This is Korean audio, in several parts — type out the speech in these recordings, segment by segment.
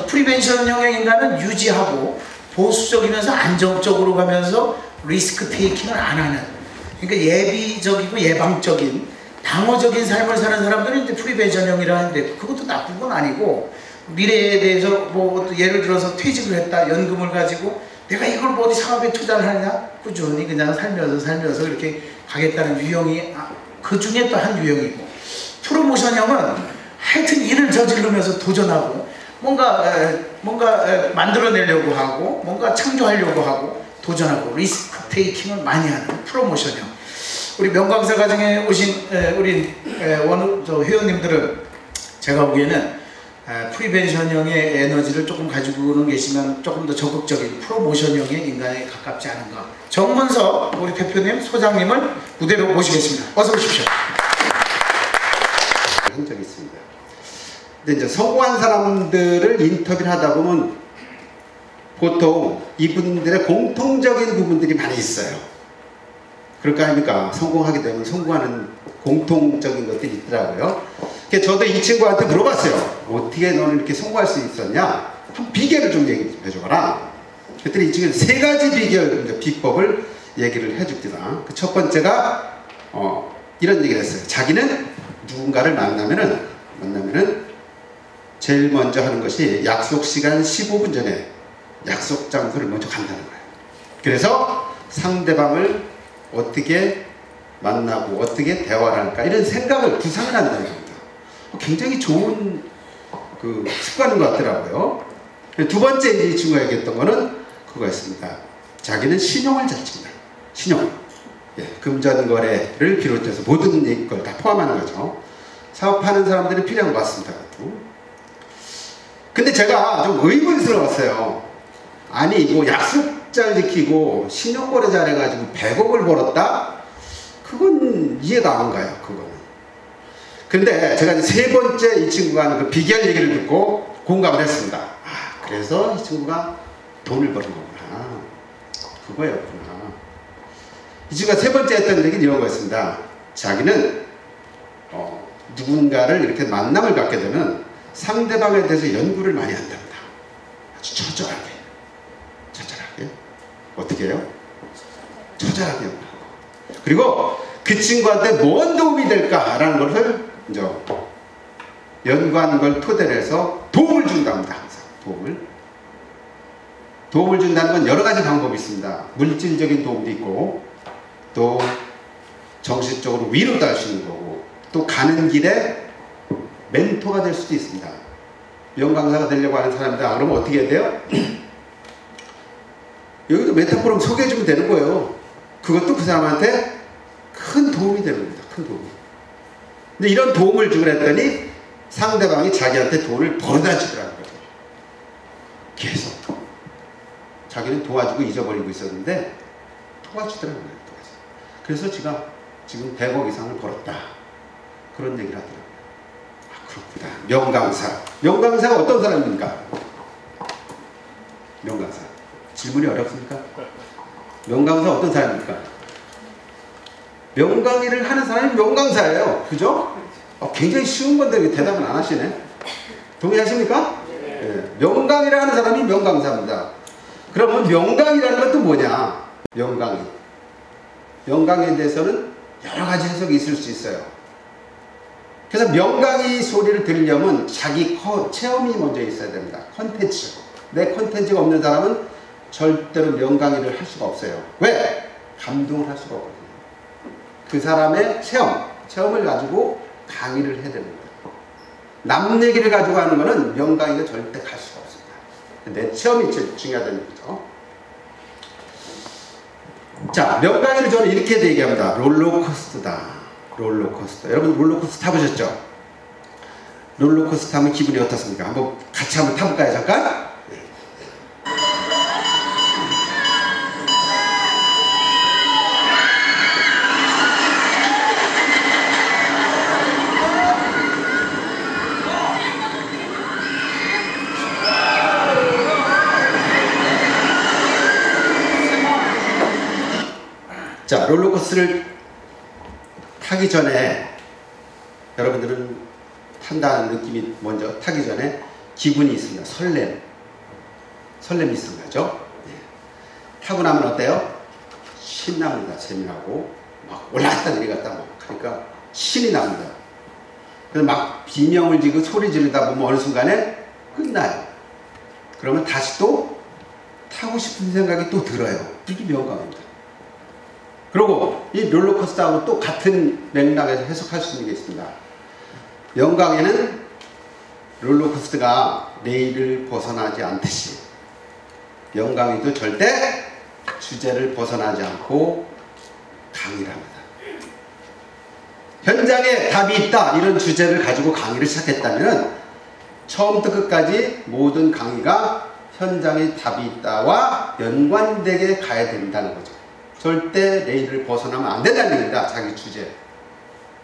프리벤션형의 인간은 유지하고 보수적이면서 안정적으로 가면서 리스크 테이킹을 안 하는, 그러니까 예비적이고 예방적인 방어적인 삶을 사는 사람들은 이제 프리벤션형이라 하는데, 그것도 나쁜 건 아니고, 미래에 대해서 뭐 예를 들어서 퇴직을 했다, 연금을 가지고 내가 이걸 뭐 어디 사업에 투자를 하냐, 꾸준히 그냥 살면서 이렇게 가겠다는 유형이 그 중에 또 한 유형이고, 프로모션형은 하여튼 일을 저지르면서 도전하고 뭔가 만들어내려고 하고 뭔가 창조하려고 하고 도전하고 리스크 테이킹을 많이 하는 프로모션형. 우리 명강사 과정에 오신 우리 회원님들은 제가 보기에는 프리벤션형의 에너지를 조금 가지고는 계시면 조금 더 적극적인 프로모션형의 인간에 가깝지 않은가. 정문석 우리 대표님, 소장님을 무대로 모시겠습니다. 어서 오십시오. 한 적이 있습니다. 근데 이제 성공한 사람들을 인터뷰를 하다 보면 보통 이분들의 공통적인 부분들이 많이 있어요. 그럴 거 아닙니까? 성공하게 되면 성공하는 공통적인 것들이 있더라고요. 그래서 저도 이 친구한테 물어봤어요. 어떻게 너는 이렇게 성공할 수 있었냐? 한 비결을 좀 얘기 좀 해줘라. 그랬더니 이 친구는 세 가지 비법을 얘기를 해줍니다. 그 첫 번째가 이런 얘기를 했어요. 자기는 누군가를 만나면은 제일 먼저 하는 것이 약속 시간 15분 전에 약속 장소를 먼저 간다는 거예요. 그래서 상대방을 어떻게 만나고 어떻게 대화를 할까, 이런 생각을 구상을 한다는 겁니다. 굉장히 좋은 그 습관인 것 같더라고요. 두 번째 이 친구가 얘기했던 거는 그거였습니다. 자기는 신용을 잘 친다. 신용. 예, 금전거래를 비롯해서 모든 걸 다 포함하는 거죠. 사업하는 사람들이 필요한 것 같습니다. 근데 제가 좀 의문스러웠어요. 아니 뭐 약속 잘 지키고 신용거래 잘해가지고 100억을 벌었다? 그건 이해가 안 가요. 그거는. 근데 제가 세 번째 이 친구가 하는 그 비결 얘기를 듣고 공감을 했습니다. 아, 그래서 이 친구가 돈을 버는 거구나. 그거였구나. 이 친구가 세 번째 했던 얘기는 이런 거였습니다. 자기는 누군가를 이렇게 만남을 갖게 되면 상대방에 대해서 연구를 많이 한답니다. 아주 처절하게. 어떻게 해요? 처절하게 연구하고. 그리고 그 친구한테 뭔 도움이 될까라는 것을 이제 연구한 걸 토대로 해서 도움을 준답니다. 항상 도움을 준다는 건 여러 가지 방법이 있습니다. 물질적인 도움도 있고, 또 정신적으로 위로도 할 수 있는 거고, 또 가는 길에 멘토가 될 수도 있습니다. 명강사가 되려고 하는 사람들, 그러면 어떻게 해야 돼요? 여기도 메타포럼 소개해주면 되는 거예요. 그것도 그 사람한테 큰 도움이 되는 겁니다. 큰 도움. 근데 이런 도움을 주고 했더니 상대방이 자기한테 돈을 벌어다 주더라는 거예요. 계속. 자기는 도와주고 잊어버리고 있었는데 도와주더라고요. 그래서 제가 지금 100억 이상을 벌었다. 그런 얘기를 하더라고요. 아, 그렇구나. 명강사. 명강사가 어떤 사람입니까? 명강사. 질문이 어렵습니까? 명강사 어떤 사람입니까? 명강의를 하는 사람이 명강사예요. 그죠? 굉장히 쉬운 건데 대답은 안 하시네. 동의하십니까? 네. 명강의를 하는 사람이 명강사입니다. 그러면 명강이라는 건 또 뭐냐? 명강의. 명강에 대해서는 여러 가지 해석이 있을 수 있어요. 그래서 명강의 소리를 들으려면 자기 체험이 먼저 있어야 됩니다. 컨텐츠. 내 컨텐츠가 없는 사람은 절대로 명강의를 할 수가 없어요. 왜? 감동을 할 수가 없거든요. 그 사람의 체험을 가지고 강의를 해야 됩니다. 남 얘기를 가지고 하는 거는 명강의가 절대 갈 수가 없습니다. 내 체험이 중요하다는 거죠. 자, 명강의를 저는 이렇게 얘기합니다. 롤러코스터다. 롤러코스터. 여러분 롤러코스터 타보셨죠? 롤러코스터 타면 기분이 어떻습니까? 한번 같이 한번 타볼까요? 잠깐? 자, 롤러코스터를 타기 전에 여러분들은 탄다는 느낌이 먼저 타기 전에 기분이 있습니다. 설렘이 있는 거죠. 타고 나면 어때요? 신납니다. 재미나고 막 올라갔다 내려갔다 막 하니까 신이 납니다. 그래서 막 비명을 지르고 소리 지르다 보면 어느 순간에 끝나요. 그러면 다시 또 타고 싶은 생각이 또 들어요. 이게 명강입니다. 그리고 이 롤러코스터하고 또 같은 맥락에서 해석할 수 있는 게 있습니다. 명강에는 롤러코스터가 레일을 벗어나지 않듯이 명강에도 절대 주제를 벗어나지 않고 강의를 합니다. 현장에 답이 있다 이런 주제를 가지고 강의를 시작했다면 처음부터 끝까지 모든 강의가 현장에 답이 있다와 연관되게 가야 된다는 거죠. 절대 레일을 벗어나면 안 된다는 얘기입니다. 자기 주제.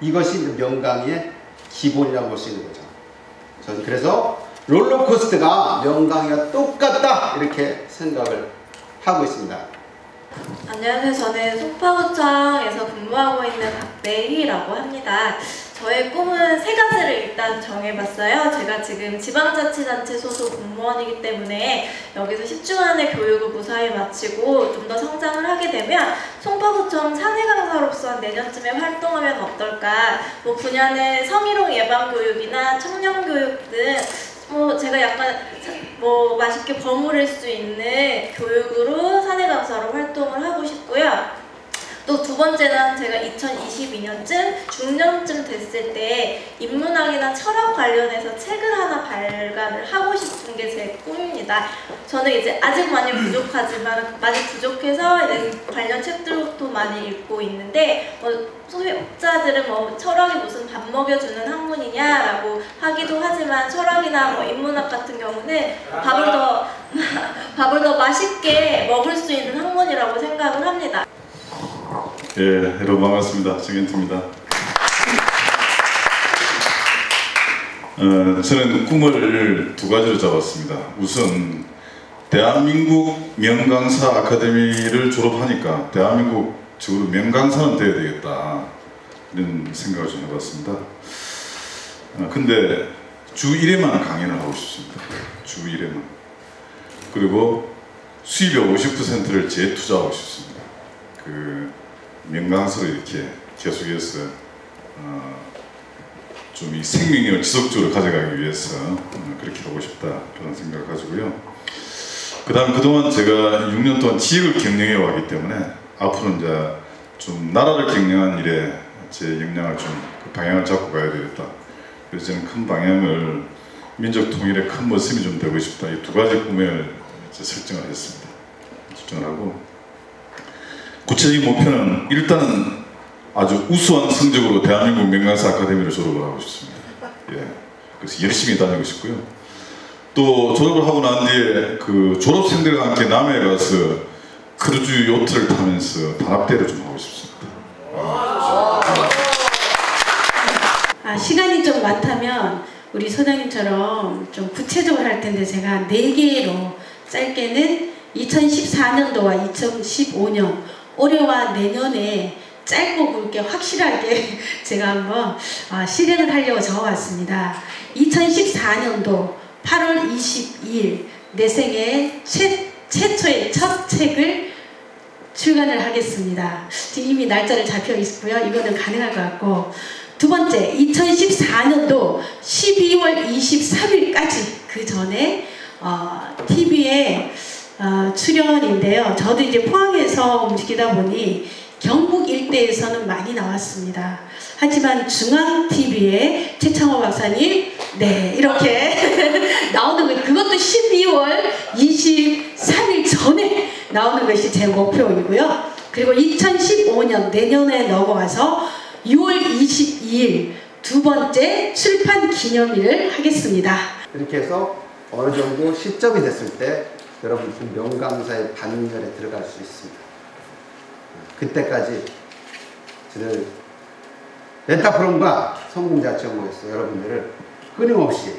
이것이 명강의의 기본이라고 볼 수 있는 거죠. 저는 그래서 롤러코스터가 명강의와 똑같다 이렇게 생각을 하고 있습니다. 안녕하세요. 저는 송파구청에서 근무하고 있는 박대희라고 합니다. 저의 꿈은 세 가지를 일단 정해봤어요. 제가 지금 지방자치단체 소속 공무원이기 때문에 여기서 10주 안에 교육을 무사히 마치고 좀 더 성장을 하게 되면 송파구청 사내 강사로서 내년쯤에 활동하면 어떨까? 뭐 분야는 성희롱 예방 교육이나 청년 교육 등 제가 약간 맛있게 버무릴 수 있는 교육으로 사내 강사로 활동을 하고 싶고요. 또 두 번째는 제가 2022년쯤 중년쯤 됐을 때 인문학이나 철학 관련해서 책을 하나 발간을 하고 싶은 게 제 꿈입니다. 저는 이제 아직 많이 부족하지만 많이 부족해서 이제 관련 책들도 많이 읽고 있는데 소비자들은 철학이 무슨 밥 먹여주는 학문이냐라고 하기도 하지만 철학이나 인문학 같은 경우는 밥을 더 맛있게 먹을 수 있는 학문이라고 생각을 합니다. 예, 여러분 반갑습니다. 정현투입니다. 저는 꿈을 두 가지로 잡았습니다. 우선 대한민국 명강사 아카데미를 졸업하니까 대한민국적으로 명강사는 되어야 되겠다 이런 생각을 좀 해봤습니다. 근데 주 1회만 강연을 하고 싶습니다. 주 1회만. 그리고 수입의 50%를 재투자하고 싶습니다. 명강사로 이렇게 계속해서 좀 이 생명력을 지속적으로 가져가기 위해서 그렇게 하고 싶다 그런 생각을 가지고요. 그 다음 그동안 제가 6년 동안 지역을 경영해 왔기 때문에 앞으로 이제 좀 나라를 경영한 일에 제 역량을 좀 그 방향을 잡고 가야 되겠다. 그래서 저는 큰 방향을 민족 통일의 큰 모습이 좀 되고 싶다. 이 두 가지 꿈을 설정을 했습니다. 설정을 하고 구체적인 목표는 일단은 아주 우수한 성적으로 대한민국 명강사 아카데미를 졸업을 하고 싶습니다. 예, 그래서 열심히 다니고 싶고요. 또 졸업을 하고 난 뒤에 그 졸업생들과 함께 남해에 가서 크루즈 요트를 타면서 단합대회를 좀 하고 싶습니다. 시간이 좀 많다면 우리 소장님처럼 좀 구체적으로 할 텐데 제가 4개로 짧게는 2014년도와 2015년 올해와 내년에 짧고 굵게 확실하게 제가 한번 실행을 하려고 적어왔습니다. 2014년도 8월 22일 내 생애 최초의 첫 책을 출간을 하겠습니다. 지금 이미 날짜를 잡혀 있고요. 이거는 가능할 것 같고 두 번째 2014년도 12월 23일까지 그 전에 TV에 출연인데요. 저도 이제 포항에서 움직이다 보니 경북 일대에서는 많이 나왔습니다. 하지만 중앙TV에 최창호 박사님 이렇게 나오는 거 그것도 12월 23일 전에 나오는 것이 제 목표이고요. 그리고 2015년 내년에 넘어가서 6월 22일 두 번째 출판 기념일을 하겠습니다. 이렇게 해서 어느 정도 시점이 됐을 때 여러분 명강사의 반열에 들어갈 수 있습니다. 그때까지 저는 멘타프롬과 성공자치연구에서 여러분들을 끊임없이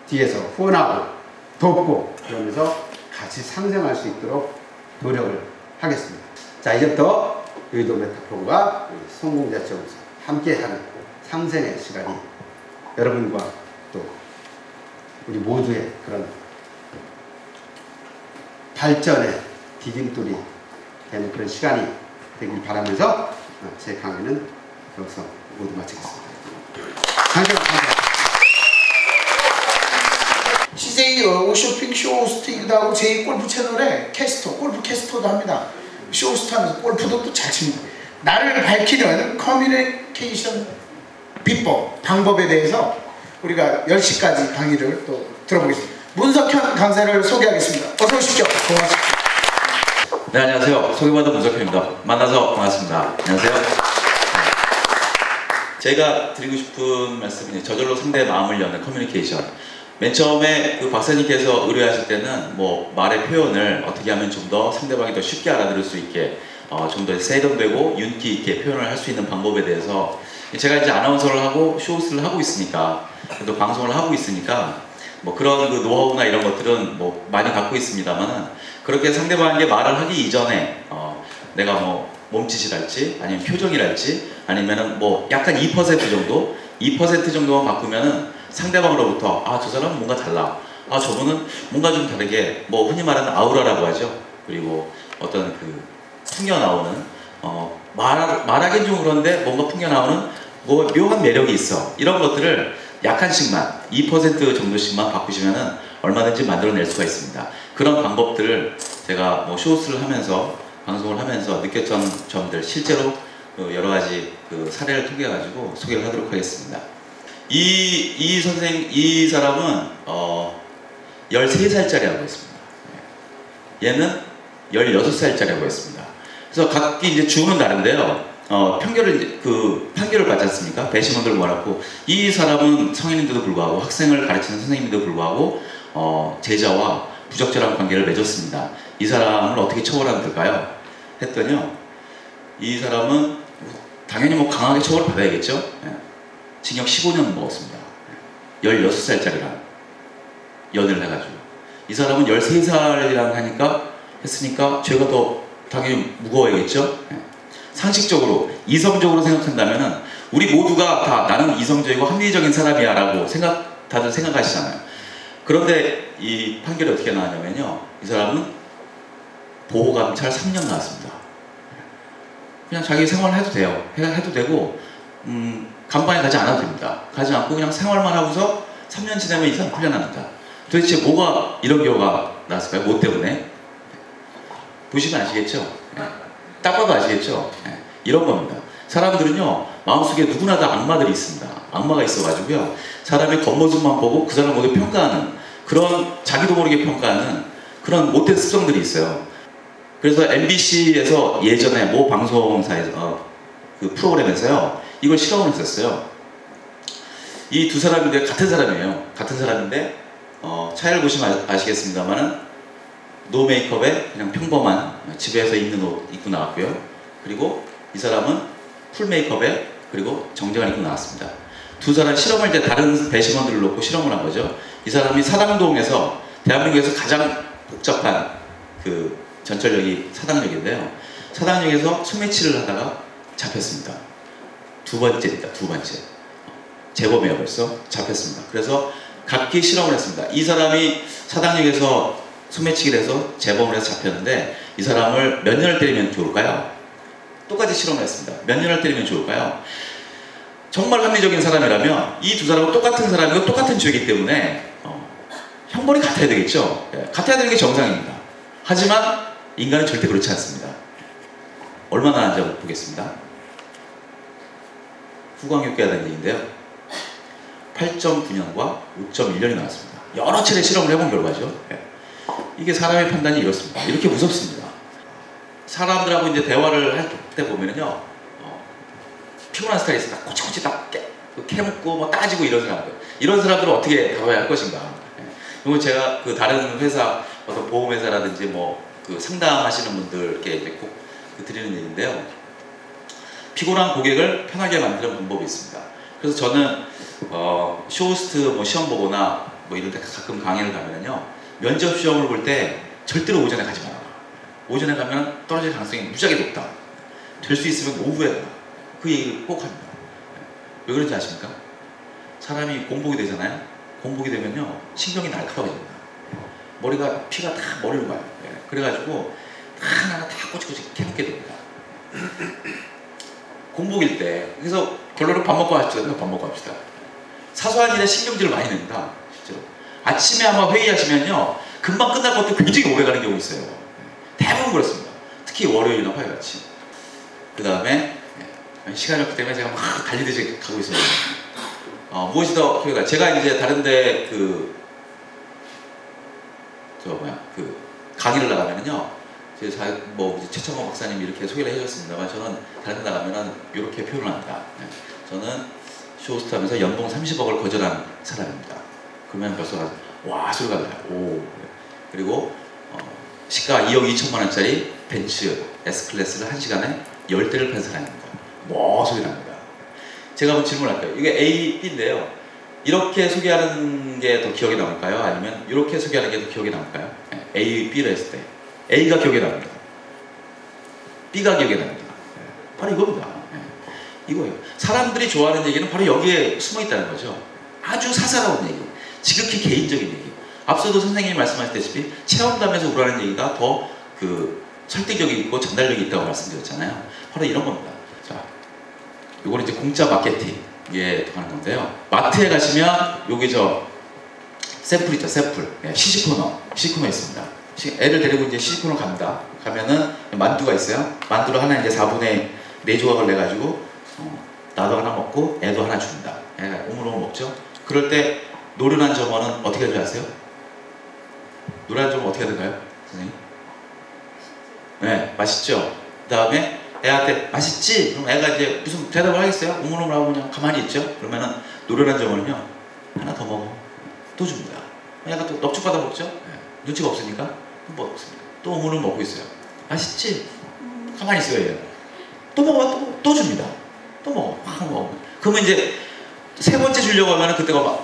뒤에서 후원하고 돕고 그러면서 같이 상생할 수 있도록 노력을 하겠습니다. 자, 이제부터 여의도 멘타프롬과 성공자치연구소 함께하는 상생의 시간이 여러분과 또 우리 모두의 그런 발전의 디딤돌이 되는 그런 시간이 되길 바라면서 제 강의는 여기서 모두 마치겠습니다. 감사합니다. CJ 쇼핑 쇼호스트이기도 하고 제2골프 채널에 골프 캐스터도 합니다. 쇼호스트 하면서 골프도 또 잘 칩니다. 나를 밝히는 커뮤니케이션 비법, 방법에 대해서 우리가 10시까지 강의를 또 들어보겠습니다. 문석현 강사를 소개하겠습니다. 어서 오십시오. 고맙습니다. 네, 안녕하세요. 소개받은 문석현입니다. 만나서 반갑습니다. 안녕하세요. 제가 드리고 싶은 말씀은 저절로 상대의 마음을 여는 커뮤니케이션. 맨 처음에 그 박사님께서 의뢰하실 때는 뭐 말의 표현을 어떻게 하면 좀 더 상대방이 더 쉽게 알아들을 수 있게 좀 더 세련되고 윤기 있게 표현을 할 수 있는 방법에 대해서 제가 이제 아나운서를 하고 쇼호스트를 하고 있으니까 또 방송을 하고 있으니까 뭐 그런 그 노하우나 이런 것들은 뭐 많이 갖고 있습니다만은 그렇게 상대방에게 말을 하기 이전에 내가 뭐 몸짓이랄지 아니면 표정이랄지 아니면은 뭐 약간 2% 정도만 바꾸면은 상대방으로부터 아, 저 사람은 뭔가 달라. 아, 저분은 뭔가 좀 다르게 뭐 흔히 말하는 아우라라고 하죠. 그리고 어떤 그 풍겨나오는 말하긴 좀 그런데 뭔가 풍겨나오는 뭐 묘한 매력이 있어. 이런 것들을 약간씩만 2% 정도씩만 바꾸시면은 얼마든지 만들어낼 수가 있습니다. 그런 방법들을 제가 뭐 쇼호스트를 하면서 방송을 하면서 느꼈던 점들 실제로 여러 가지 그 사례를 통해 가지고 소개를 하도록 하겠습니다. 이 사람은 13살짜리라고 했습니다. 얘는 16살짜리라고 했습니다. 그래서 각기 이제 주는 다른데요. 판결을 받지 않습니까? 배심원들 모아놓고 이 사람은 성인인데도 불구하고 학생을 가르치는 선생님인데도 불구하고 제자와 부적절한 관계를 맺었습니다. 이 사람을 어떻게 처벌하면 될까요? 했더니요. 이 사람은 당연히 뭐 강하게 처벌을 받아야겠죠. 징역 15년 먹었습니다. 16살짜리랑 연애를 해가지고 이 사람은 13살이랑 했으니까 죄가 더 당연히 무거워야겠죠. 상식적으로 이성적으로 생각한다면은 우리 모두가 다 나는 이성적이고 합리적인 사람이야 라고 다들 생각하시잖아요. 그런데 이 판결이 어떻게 나왔냐면요, 이 사람은 보호감찰 3년 나왔습니다. 그냥 자기 생활을 해도 되고 감방에 가지 않아도 됩니다. 가지 않고 그냥 생활만 하고서 3년 지나면 이 사람 풀려납니다. 도대체 뭐가 이런 경우가 나왔을까요? 뭐 때문에? 보시면 아시겠죠? 딱 봐도 아시겠죠? 이런 겁니다. 사람들은요, 마음속에 누구나 다 악마들이 있습니다. 악마가 있어가지고요, 사람의 겉모습만 보고 그 사람을 모두 평가하는, 그런 자기도 모르게 평가하는 그런 못된 습성들이 있어요. 그래서 MBC에서 예전에 모 방송사에서 그 프로그램에서요, 이걸 실험을 했었어요. 이 두 사람인데 같은 사람이에요. 같은 사람인데 차이를 보시면 아시겠습니다만은 노 메이크업에 그냥 평범한 집에서 입는 옷 입고 나왔고요. 그리고 이 사람은 풀 메이크업에 그리고 정장을 입고 나왔습니다. 두 사람 실험을 이제 다른 배심원들을 놓고 실험을 한 거죠. 이 사람이 사당동에서 대한민국에서 가장 복잡한 그 전철역이 사당역인데요. 사당역에서 소매치를 하다가 잡혔습니다. 두 번째입니다. 두 번째. 재범이에요. 벌써 잡혔습니다. 그래서 각기 실험을 했습니다. 이 사람이 사당역에서 소매치기를 해서 재범을 해서 잡혔는데 이 사람을 몇 년을 때리면 좋을까요? 똑같이 실험을 했습니다. 몇 년을 때리면 좋을까요? 정말 합리적인 사람이라면 이 두 사람은 똑같은 사람이고 똑같은 죄이기 때문에 형벌이 같아야 되겠죠. 같아야 되는 게 정상입니다. 하지만 인간은 절대 그렇지 않습니다. 얼마나 하는지 한번 보겠습니다. 후광육개가 된 얘기인데요. 8.9년과 5.1년이 나왔습니다. 여러 차례 실험을 해본 결과죠. 이게 사람의 판단이 이렇습니다. 이렇게 무섭습니다. 사람들하고 이제 대화를 할 때 보면요, 피곤한 스타일이 있습니다. 꼬치꼬치 딱 캐묻고 뭐 따지고 이런 사람들은 어떻게 다뤄야 할 것인가. 이건 제가 그 다른 회사, 어떤 보험회사라든지 뭐 그 상담하시는 분들께 이제 꼭 드리는 얘기인데요. 피곤한 고객을 편하게 만드는 방법이 있습니다. 그래서 저는 쇼호스트 뭐 시험 보거나 뭐 이런 데 가끔 강의를 가면은요, 면접 시험을 볼 때 절대로 오전에 가지 마라. 오전에 가면 떨어질 가능성이 무지하게 높다. 될 수 있으면 오후에 가라. 그 얘기를 꼭 합니다. 왜 그런지 아십니까? 사람이 공복이 되잖아요. 공복이 되면요 신경이 날카로워집니다. 머리가 피가 다 머리로 가요. 그래가지고 하나하나 다 꼬치꼬치 캐묻게 됩니다. 공복일 때 그래서 결론은 밥 먹고 합시다. 밥 먹고 합시다. 사소한 일에 신경질을 많이 냅니다. 실제로 아침에 아마 회의하시면요 금방 끝날 것도 굉장히 오래 가는 경우 있어요. 대부분 그렇습니다. 특히 월요일이나 화요일같이. 그 다음에 시간이 없기 때문에 제가 막 달리듯이 가고 있습니다. 무엇이 더 그러니까 제가 이제 다른데 그 강의를 나가면은요 뭐 최창호 박사님 이렇게 소개를 해주셨습니다만 저는 다른 데 나가면은 이렇게 표현을 합니다. 저는 쇼호스트하면서 연봉 30억을 거절한 사람입니다. 그러면 벌써 와 소리가 나요. 오. 그리고 시가 2억 2천만 원짜리 벤츠 S클래스를 1시간에 10대를 판 사람입니다. 뭐 소리 납니다. 제가 한번 질문할게요. 이게 A, B인데요. 이렇게 소개하는 게 더 기억에 남을까요? 아니면 이렇게 소개하는 게 더 기억에 남을까요? A, B를 했을 때 A가 기억에 남니다. B가 기억에 납니다. 바로 이겁니다. 이거예요. 사람들이 좋아하는 얘기는 바로 여기에 숨어 있다는 거죠. 아주 사사로운 얘기, 지극히 개인적인 얘기. 앞서도 선생님이 말씀하셨다시피 체험담에서 우러나는 얘기가 더 설득력이 있고 전달력이 있다고 말씀드렸잖아요. 바로 이런 겁니다. 자, 요거는 이제 공짜 마케팅에 들어가는 건데요. 마트에 가시면 여기 샘플 있죠, 샘플. 시식코너 있습니다. 애를 데리고 이제 시식코너 갑니다. 가면은 만두가 있어요. 만두를 하나 이제 4분의 4조각을 내가지고 나도 하나 먹고 애도 하나 줍니다. 애가 오물오물 먹죠. 그럴 때 노련한 점원은 어떻게 하는지 아세요? 노련한 점은 어떻게 하던가요, 선생님? 네, 맛있죠. 그 다음에 애한테 맛있지? 그럼 애가 이제 무슨 대답을 하겠어요? 오물오물하고 그냥 가만히 있죠. 그러면은 노련한 점원은요 하나 더 먹어. 또 줍니다. 애가 또 넙죽받아 먹죠. 네. 눈치가 없으니까 또 먹습니다. 또 오물을 먹고 있어요. 맛있지? 가만히 있어요. 얘. 또 먹어. 또 줍니다. 또 먹어. 확 먹어. 그러면 이제 세 번째 주려고 하면은 그때가 막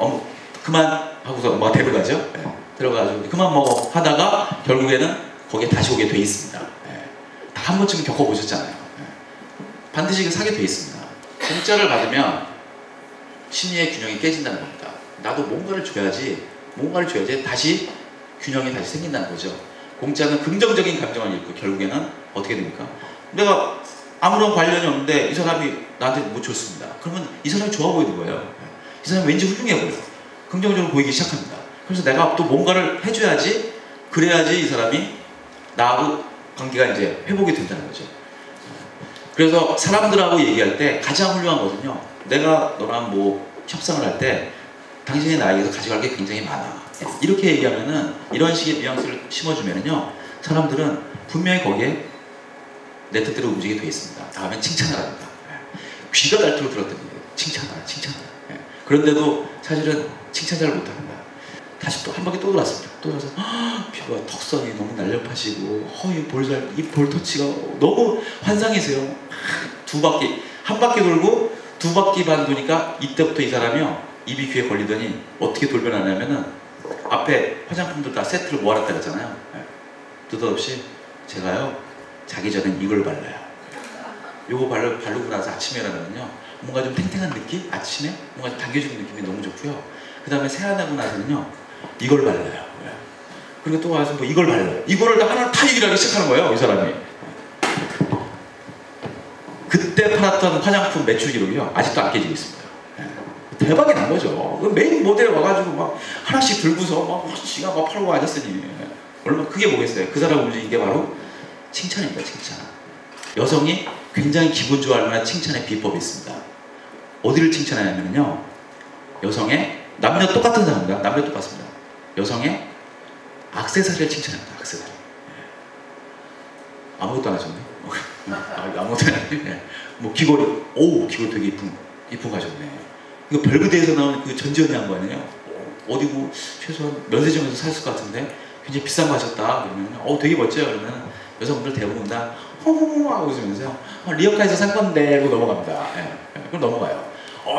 그만 하고서 막 데려가죠. 네. 들어가가지고 그만 먹어 하다가 결국에는 거기에 다시 오게 돼 있습니다. 네. 다 한 번쯤 겪어보셨잖아요. 네. 반드시 사게 돼 있습니다. 공짜를 받으면 심리의 균형이 깨진다는 겁니다. 나도 뭔가를 줘야지 다시 균형이 다시 생긴다는 거죠. 공짜는 긍정적인 감정을 잃고 결국에는 어떻게 됩니까? 내가 아무런 관련이 없는데 이 사람이 나한테 뭐 줬습니다. 그러면 이 사람이 좋아 보이는 거예요. 이 사람이 왠지 훌륭해 보여. 긍정적으로 보이기 시작합니다. 그래서 내가 또 뭔가를 해줘야지, 그래야지 이 사람이 나하고 관계가 이제 회복이 된다는 거죠. 그래서 사람들하고 얘기할 때 가장 훌륭한 것은요, 내가 너랑 뭐 협상을 할 때 당신이 나에게서 가져갈 게 굉장히 많아. 이렇게 얘기하면은, 이런 식의 뉘앙스를 심어주면은요, 사람들은 분명히 거기에 내 뜻대로 움직이게 되어 있습니다. 다음엔 칭찬을 합니다. 귀가 닳도록 들었더니 칭찬하라. 그런데도 사실은 칭찬 잘 못합니다. 다시 또 한 바퀴 또 돌았습니다. 또 돌아서 피부가 턱선이 너무 날렵하시고 이 볼터치가 너무 환상이세요. 한 바퀴 돌고 2바퀴 반 도니까 이때부터 이 사람이요, 입이 귀에 걸리더니 어떻게 돌변하냐면은 앞에 화장품들 다 세트를 모아놨다 그랬잖아요. 느닷없이 제가요 자기 전엔 이걸 발라요. 요거 바르고 나서 아침에 일어나면요 뭔가 좀 탱탱한 느낌? 아침에 뭔가 좀 당겨주는 느낌이 너무 좋고요. 그 다음에 세안하고 나서는요 이걸 발라요. 그리고 또 와서 뭐 이걸 발라요. 이거를 하나 다 얘기를 하기 시작하는 거예요, 이 사람이. 그때 팔았던 화장품 매출 기록이요 아직도 안 깨지고 있습니다. 대박이 난 거죠. 메인 모델에 와가지고 막 하나씩 들고서 막 지가 막 팔고 앉았으니 얼마나 그게 뭐겠어요. 그 사람 움직인 게 바로 칭찬입니다. 칭찬. 여성이 굉장히 기분 좋아할 만한 칭찬의 비법이 있습니다. 어디를 칭찬하냐면요, 여성의 남녀 똑같은 사람입니다. 남녀 똑같습니다. 여성의 액세서리를 칭찬합니다. 액세서리. 아무것도 안 하셨네. 아무것도 안 하셨네. 뭐 귀걸이, 귀걸이 되게 이쁜 거 하셨네. 이거 별그대에서 나온 그 전지현이 한 거 아니에요? 어디 뭐 최소한 면세점에서 샀을 것 같은데 굉장히 비싼 거 하셨다. 그러면 되게 멋져요. 그러면 여성분들 대부분 다 호호호 하고 웃으면서 리어카에서 산 건데 하고 넘어갑니다. 그럼 넘어가요.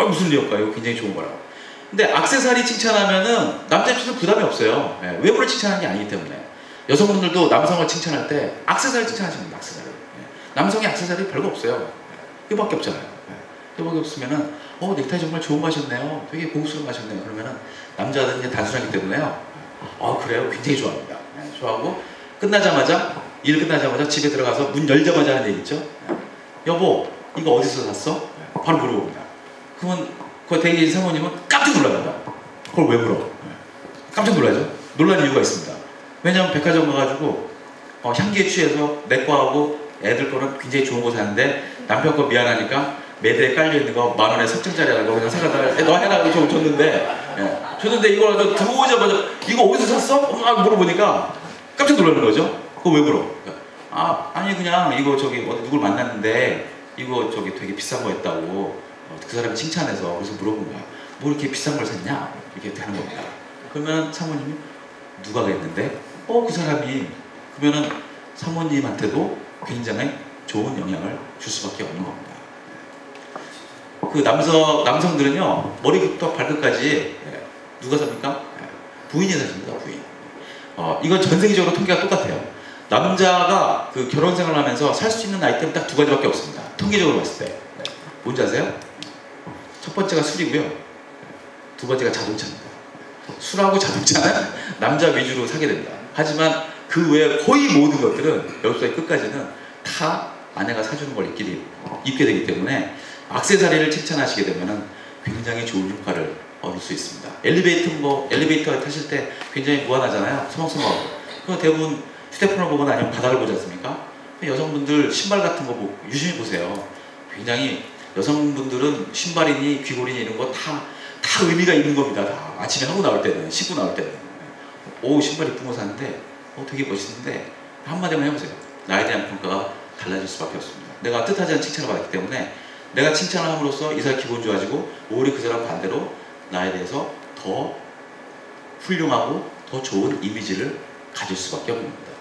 무슨 리어카? 이거 굉장히 좋은 거라고. 근데 액세서리 칭찬하면은 남자 입장에서 부담이 없어요. 외모를 칭찬하는 게 아니기 때문에. 여성분들도 남성을 칭찬할 때 액세서리 칭찬하시면 됩니다. 액세서리. 남성의 액세서리 별거 없어요. 이거밖에 없잖아요. 회복이 없으면은 넥타이 정말 좋은 거 하셨네요. 되게 고급스러운 거 하셨네요. 그러면은 남자들은 이제 단순하기 때문에요. 그래요. 굉장히 좋아합니다. 좋아하고 일 끝나자마자 집에 들어가서 문 열자마자 하는 얘기 있죠. 여보, 이거 어디서 샀어? 바로 물어봅니다. 그러면 그 대기인 사모님은 깜짝 놀랍니다. 그걸 왜 물어? 깜짝 놀라죠. 놀란 이유가 있습니다. 왜냐하면 백화점 가가지고 향기에 취해서 내 거하고 애들 거는 굉장히 좋은 거 사는데 남편 거 미안하니까 매대에 깔려있는 거 10,000원에 석정짜리라고 그냥 사가다가 너 해라 줬는데 이걸 들어오자마자 이거 어디서 샀어? 막 물어보니까 깜짝 놀라는 거죠. 그거 왜 물어? 아니 그냥 이거 어디 누굴 만났는데 이거 되게 비싼 거 했다고 그 사람이 칭찬해서 그래서 물어본 거야. 뭐 이렇게 비싼 걸 샀냐? 이렇게 되는 겁니다. 그러면 사모님이 누가 했는데? 그 사람이 그러면은 사모님한테도 굉장히 좋은 영향을 줄 수밖에 없는 겁니다. 그 남성들은요 머리부터 발끝까지 누가 삽니까? 부인이 사십니다. 부인. 이건 전 세계적으로 통계가 똑같아요. 남자가 그 결혼 생활을 하면서 살 수 있는 아이템은 딱 2가지밖에 없습니다. 통계적으로 봤을 때. 뭔지 아세요? 첫 번째가 술이고요. 두 번째가 자동차입니다. 술하고 자동차는 남자 위주로 사게 됩니다. 하지만 그 외에 거의 모든 것들은 여기서의 끝까지는 다 아내가 사주는 걸 입게 되기 때문에 액세서리를 칭찬하시게 되면 굉장히 좋은 효과를 얻을 수 있습니다. 엘리베이터 타실 때 굉장히 무한하잖아요. 소망소망하고. 그럼 대부분 휴대폰을 보거나 아니면 바닥을 보지 않습니까? 여성분들 신발 같은 거 유심히 보세요. 굉장히 여성분들은 신발이니 귀걸이니 이런 거 다 의미가 있는 겁니다. 다 아침에 하고 나올 때는, 씻고 나올 때는. 신발 이쁜 거 샀는데 되게 멋있는데 한마디만 해보세요. 나에 대한 평가가 달라질 수밖에 없습니다. 내가 뜻하지 않은 칭찬을 받았기 때문에 내가 칭찬을 함으로써 이 사람 기분 좋아지고 오히려 그 사람 반대로 나에 대해서 더 훌륭하고 더 좋은 이미지를 가질 수밖에 없는 겁니다.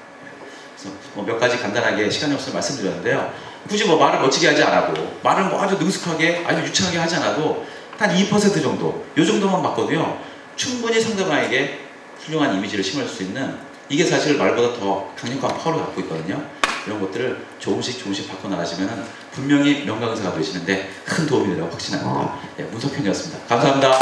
그래서 몇 가지 간단하게 시간이 없어서 말씀드렸는데요. 굳이 말을 멋지게 하지 않아도 말을 아주 능숙하게 아주 유창하게 하지 않아도 한 2% 정도 이 정도만 바꿔도요 충분히 상대방에게 훌륭한 이미지를 심을 수 있는 이게 사실 말보다 더 강력한 파워를 갖고 있거든요. 이런 것들을 조금씩 바꿔나가시면 분명히 명강의사가 되시는데 큰 도움이 되라고 확신합니다. 문석현이었습니다. 감사합니다.